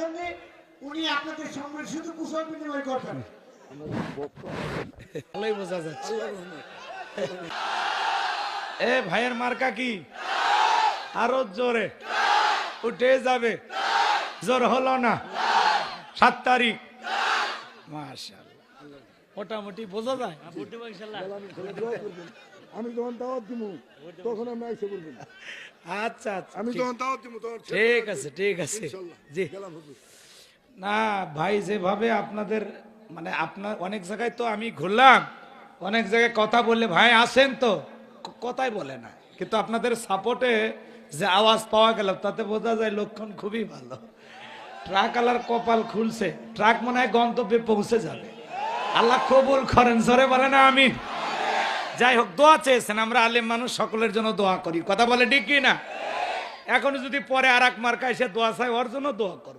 জন্য উনি আপনাদের সঙ্গে শুধু কুশল বিনিময় করবেন। ভালোই বোঝা যাচ্ছে। এ ভাইয়ের মার্কা কি? আরো জোরে উঠে যাবে। জোর হলো না? 7 তারিখ। মাশাআল্লাহ, মোটামুটি বোঝা যায়। আমি যখন দাওয়াত দিব তখন আমি আইসে বলবেন। আচ্ছা আচ্ছা, আমি যখন দাওয়াত দিব তখন ঠিক আছে ঠিক আছে। জি না ভাই, যেভাবে আপনাদের মানে আপনার অনেক জায়গায় তো আমি ঘুরলাম, অনেক জায়গায় কথা বললে ভাই আসেন তো কথাই বলে না, কিন্তু আপনাদের সাপোর্টে যে আওয়াজ পাওয়া গেল তাতে বোঝা যায় লক্ষণ খুবই ভালো। ট্রাক আলার কপাল খুলছে, ট্রাক মনে হয় গন্তব্যে পৌঁছে যাবে। আল্লাহ কবুল করেন, জোরে বলে না আমিন। যাই হোক, দোয়া চেয়েছেন, আমরা আলেম মানুষ সকলের জন্য দোয়া করি, কথা বলে ঠিক কি না? এখন যদি পরে আর এক মার্কা এসে দোয়া চাই, ওর জন্য দোয়া করবো।